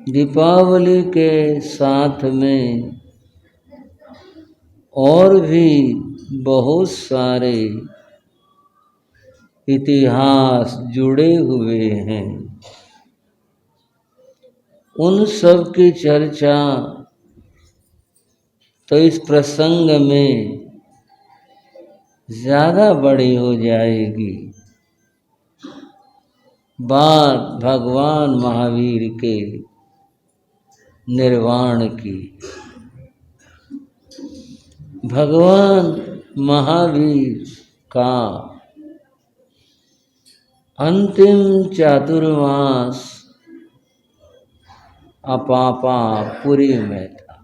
दीपावली के साथ में और भी बहुत सारे इतिहास जुड़े हुए हैं। उन सब की चर्चा तो इस प्रसंग में ज़्यादा बड़ी हो जाएगी। बात भगवान महावीर के निर्वाण की। भगवान महावीर का अंतिम चातुर्मास अपापापुरी में था।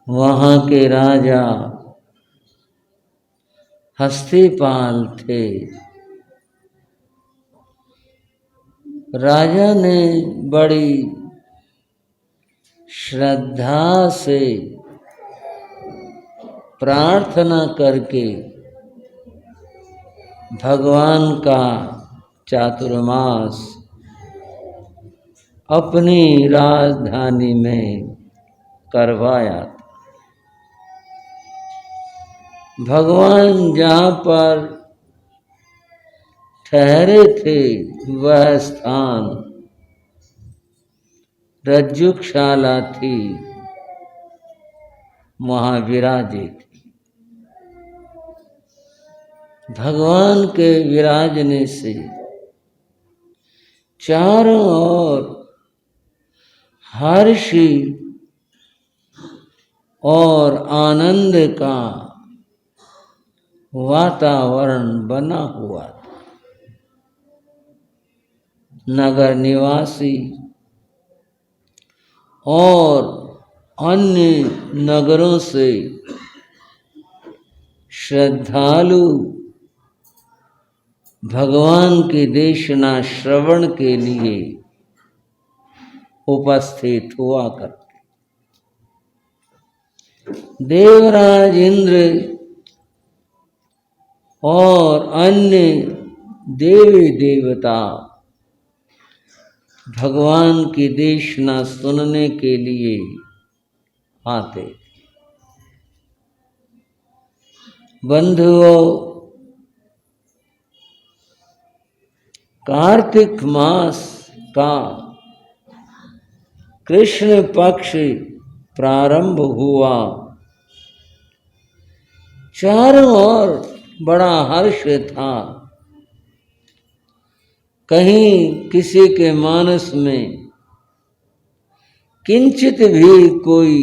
वहाँ के राजा हस्तिपाल थे। राजा ने बड़ी श्रद्धा से प्रार्थना करके भगवान का चातुर्मास अपनी राजधानी में करवाया था। भगवान जहाँ पर ठहरे थे वह स्थान रज्जुशाला थी, वहाँ विराजे थी। भगवान के विराजने से चारों ओर हर्ष और आनंद का वातावरण बना हुआ था। नगर निवासी और अन्य नगरों से श्रद्धालु भगवान की देशना श्रवण के लिए उपस्थित हुआ करते। देवराज इंद्र और अन्य देवी देवता भगवान की देशना सुनने के लिए आते। बंधुओं, कार्तिक मास का कृष्ण पक्ष प्रारंभ हुआ। चारों ओर बड़ा हर्ष था। कहीं किसी के मानस में किंचित भी कोई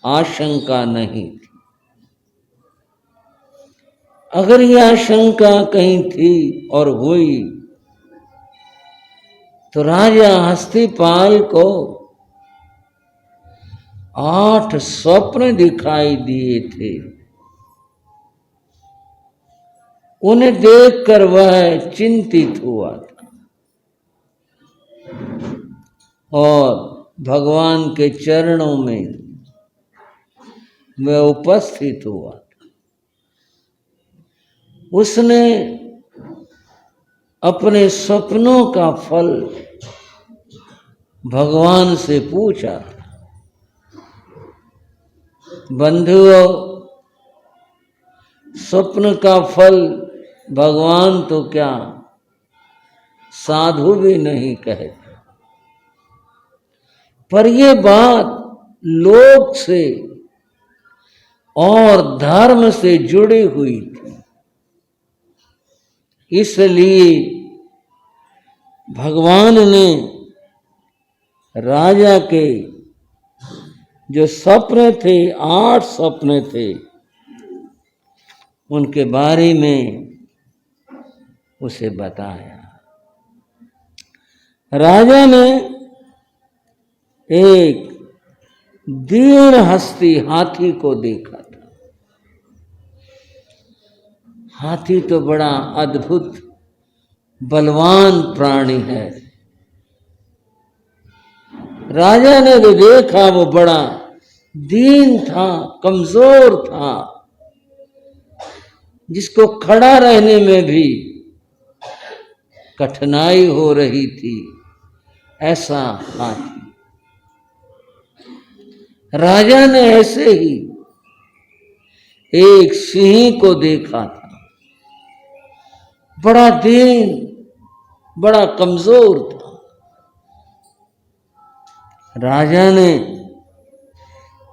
आशंका नहीं थी। अगर यह आशंका कहीं थी और हुई तो राजा हस्तिपाल को 8 स्वप्न दिखाई दिए थे। उन्हें देखकर वह चिंतित हुआ था और भगवान के चरणों में वह उपस्थित हुआ था। उसने अपने सपनों का फल भगवान से पूछा था। बंधुओं, स्वप्न का फल भगवान तो क्या साधु भी नहीं कहते, पर ये बात लोक से और धर्म से जुड़ी हुई थी। इसलिए भगवान ने राजा के जो सपने थे, 8 सपने थे, उनके बारे में उसे बताया। राजा ने एक दीन हस्ती हाथी को देखा था। हाथी तो बड़ा अद्भुत बलवान प्राणी है। राजा ने जो देखा वो बड़ा दीन था, कमजोर था, जिसको खड़ा रहने में भी कठिनाई हो रही थी। ऐसा हाथी राजा ने ऐसे ही एक सिंह को देखा था, बड़ा दीन, बड़ा कमजोर था। राजा ने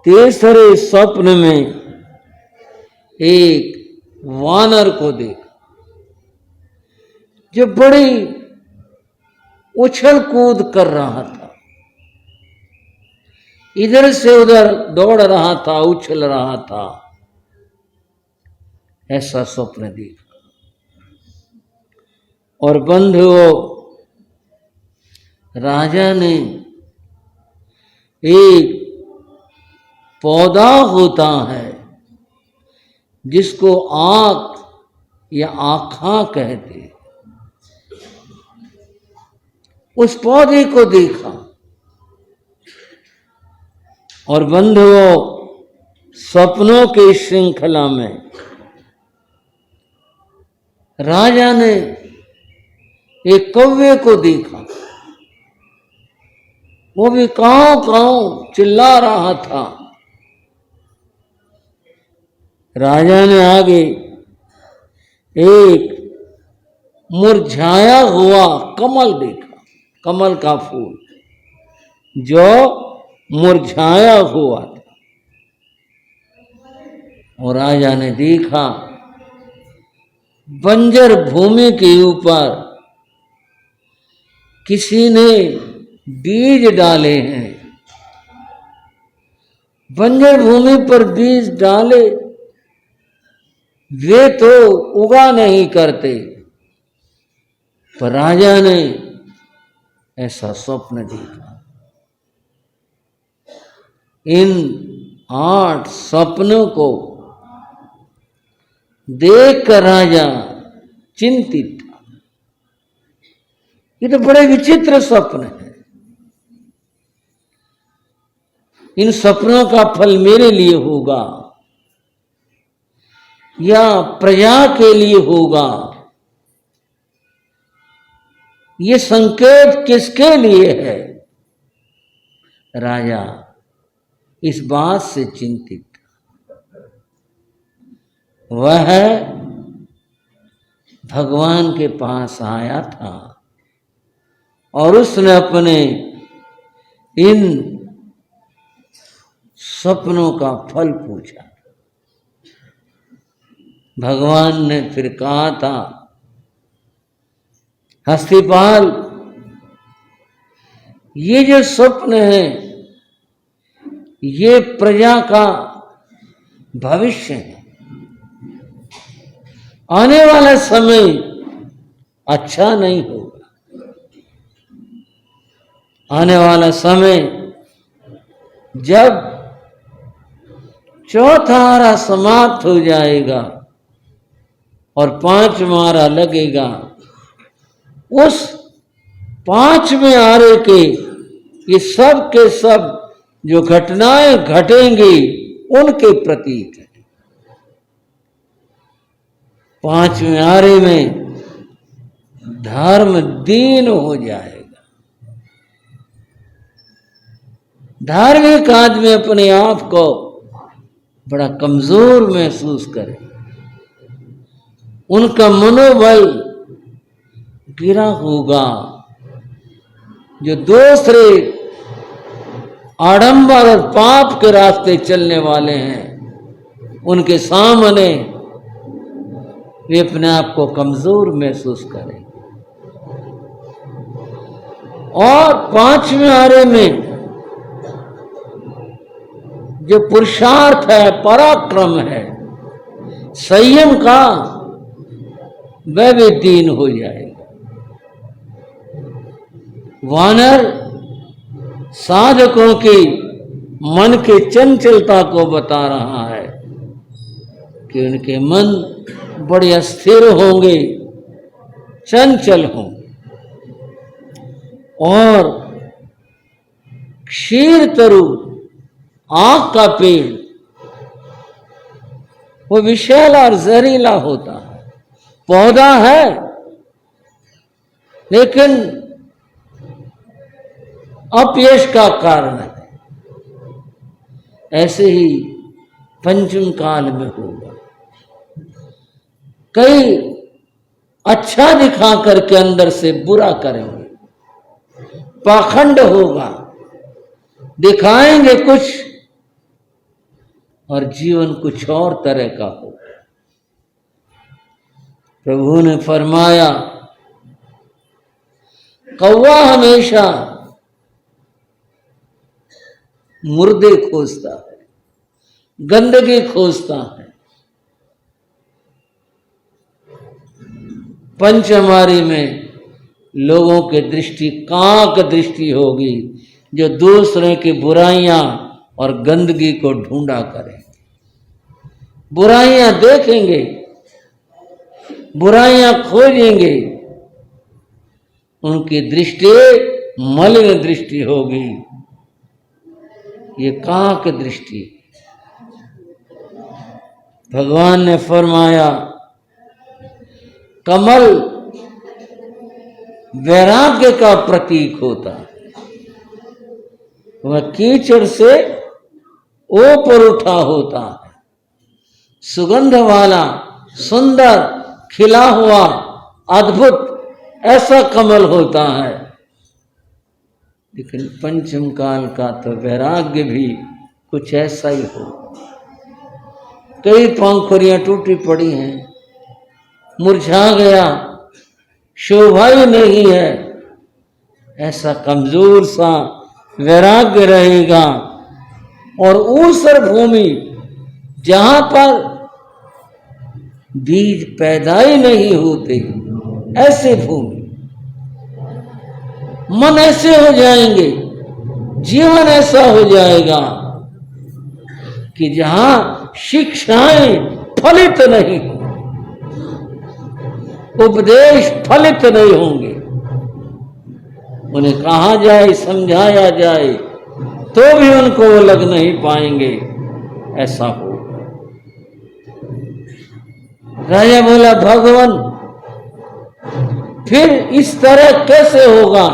तीसरे स्वप्न में एक वानर को देखा जो बड़ी उछल कूद कर रहा था, इधर से उधर दौड़ रहा था, उछल रहा था। ऐसा स्वप्न देखा। और बंधुओं, राजा ने एक पौधा होता है जिसको आंख या आँखा कहते, उस पौधे को देखा। और बंधुओं, स्वप्नों की श्रृंखला में राजा ने एक कौवे को देखा, वो भी कांव कांव चिल्ला रहा था। राजा ने आगे एक मुरझाया हुआ कमल देखा, कमल का फूल जो मुरझाया हुआ था। और राजा ने देखा बंजर भूमि के ऊपर किसी ने बीज डाले हैं। बंजर भूमि पर बीज डाले, वे तो उगा नहीं करते, पर राजा ने ऐसा स्वप्न देखा। इन 8 स्वप्नों को देखकर राजा चिंतित था। ये तो बड़े विचित्र स्वप्न है। इन सपनों का फल मेरे लिए होगा या प्रजा के लिए होगा? ये संकेत किसके लिए है? राजा इस बात से चिंतित था। वह भगवान के पास आया था और उसने अपने इन सपनों का फल पूछा। भगवान ने फिर कहा था, हस्तिपाल, ये जो स्वप्न है ये प्रजा का भविष्य है। आने वाला समय अच्छा नहीं होगा। आने वाला समय जब चौथा आरा समाप्त हो जाएगा और 5वां आरा लगेगा, उस 5वें आरे के ये सब के सब जो घटनाएं घटेंगी उनके प्रतीक है। 5वें आरे में धर्म दीन हो जाएगा। धार्मिक आदमी अपने आप को बड़ा कमजोर महसूस करे, उनका मनोबल गिरा होगा। जो दूसरे आडंबर और पाप के रास्ते चलने वाले हैं, उनके सामने वे अपने आप को कमजोर महसूस करें। और 5वें आरे में जो पुरुषार्थ है, पराक्रम है, संयम का, वह भी दीन हो जाएगा। वानर साधकों की मन की चंचलता को बता रहा है कि उनके मन बड़े अस्थिर होंगे, चंचल होंगे। और क्षीर तरु, आंख का पेड़, वो विशाल और जहरीला होता है। पौधा है लेकिन अपयश का कारण है। ऐसे ही पंचम काल में होगा। कई अच्छा दिखा करके अंदर से बुरा करेंगे, पाखंड होगा, दिखाएंगे कुछ और जीवन कुछ और तरह का होगा। प्रभु ने फरमाया, कौवा हमेशा मुर्दे खोजता है, गंदगी खोजता है। पंचमारी में लोगों के दृष्टि काक दृष्टि होगी, जो दूसरे की बुराइयां और गंदगी को ढूंढा करें। बुराइयां देखेंगे, बुराइयां खोजेंगे, उनकी दृष्टि मलिन दृष्टि होगी। ये काक दृष्टि। भगवान ने फरमाया, कमल वैराग्य का प्रतीक होता है, वह कीचड़ से ऊपर उठा होता है। सुगंध वाला, सुंदर, खिला हुआ, अद्भुत ऐसा कमल होता है। लेकिन पंचम काल का तो वैराग्य भी कुछ ऐसा ही हो। कई पंखुड़ियां टूटी पड़ी हैं, मुरझा गया, शोभा ही नहीं है, ऐसा कमजोर सा वैराग्य रहेगा। और ऊसर भूमि, जहां पर बीज पैदा ही नहीं होते, ऐसे भूमि, मन ऐसे हो जाएंगे, जीवन ऐसा हो जाएगा कि जहां शिक्षाएं फलित नहीं, उपदेश फलित नहीं होंगे, उन्हें कहा जाए, समझाया जाए, तो भी उनको वो लग नहीं पाएंगे। ऐसा हो। राजा बोला, भगवान फिर इस तरह कैसे होगा?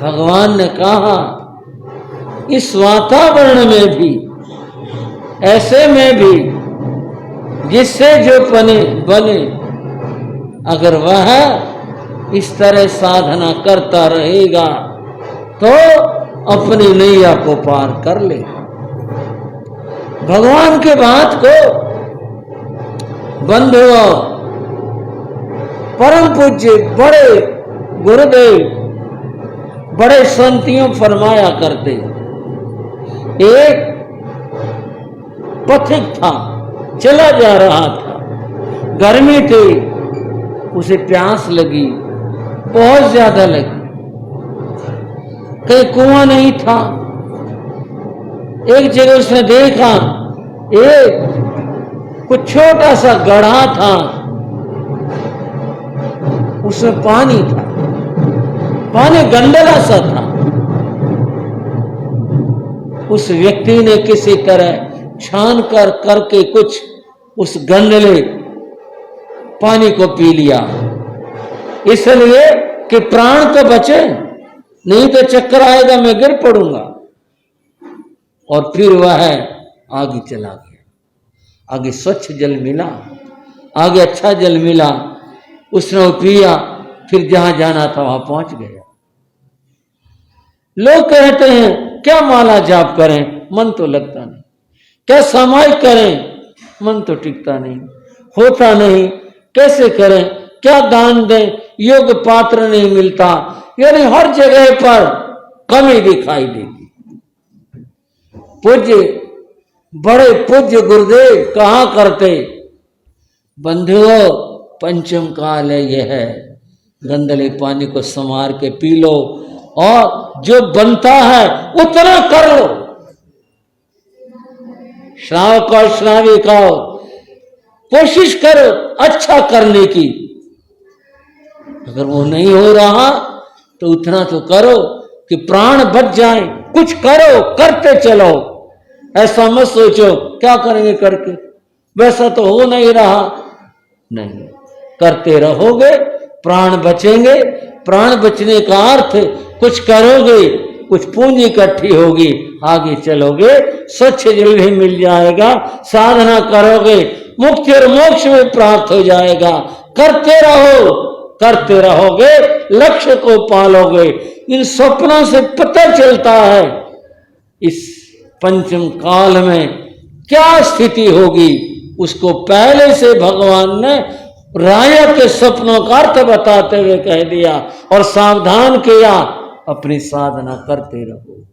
भगवान ने कहा, इस वातावरण में भी, ऐसे में भी, जिससे जो बने, अगर वह इस तरह साधना करता रहेगा तो अपनी नैया को पार कर ले। भगवान के बात को बंधुओं, परम पूज्य बड़े गुरुदेव, बड़े संतियों फरमाया करते। एक पथिक था, चला जा रहा था, गर्मी थी, उसे प्यास लगी, बहुत ज्यादा लगी। कहीं कुआं नहीं था। एक जगह उसने देखा, एक कुछ छोटा सा गड्ढा था, उसमें पानी था, पानी गंदला सा था। उस व्यक्ति ने किसी तरह छान करके कुछ उस गंदले पानी को पी लिया, इसलिए कि प्राण तो बचे, नहीं तो चक्कर आएगा, मैं गिर पड़ूंगा। और फिर वह आगे चला गया। आगे स्वच्छ जल मिला, आगे अच्छा जल मिला, उसने वो पिया, फिर जहां जाना था वहां पहुंच गया। लोग कहते हैं, क्या माला जाप करें, मन तो लगता नहीं, क्या सामायिक करें, मन तो टिकता नहीं, होता नहीं, कैसे करें, क्या दान दें, योग्य पात्र नहीं मिलता। यानी हर जगह पर कमी दिखाई देगी। पूज्य, बड़े पूज्य गुरुदेव कहा करते, बंधुओं पंचम काल है, यह है, गंदले पानी को संवार के पी लो और जो बनता है उतना कर लो। श्रावक और श्राविकाओ, कोशिश करो अच्छा करने की। अगर वो नहीं हो रहा तो उतना तो करो कि प्राण बच जाए, कुछ करो, करते चलो। ऐसा मत सोचो क्या करेंगे करके, वैसा तो हो नहीं रहा। नहीं, करते रहोगे, प्राण बचेंगे। प्राण बचने का अर्थ कुछ करोगे, कुछ पूंजी इकट्ठी होगी, आगे चलोगे, स्वच्छ जल भी मिल जाएगा, साधना करोगे, मुक्ति और मोक्ष में प्राप्त हो जाएगा। करते रहो, करते रहोगे, लक्ष्य को पालोगे। इन स्वप्नों से पता चलता है इस पंचम काल में क्या स्थिति होगी। उसको पहले से भगवान ने राजा के स्वप्नों का अर्थ बताते हुए कह दिया और सावधान किया, अपनी साधना करते रहो।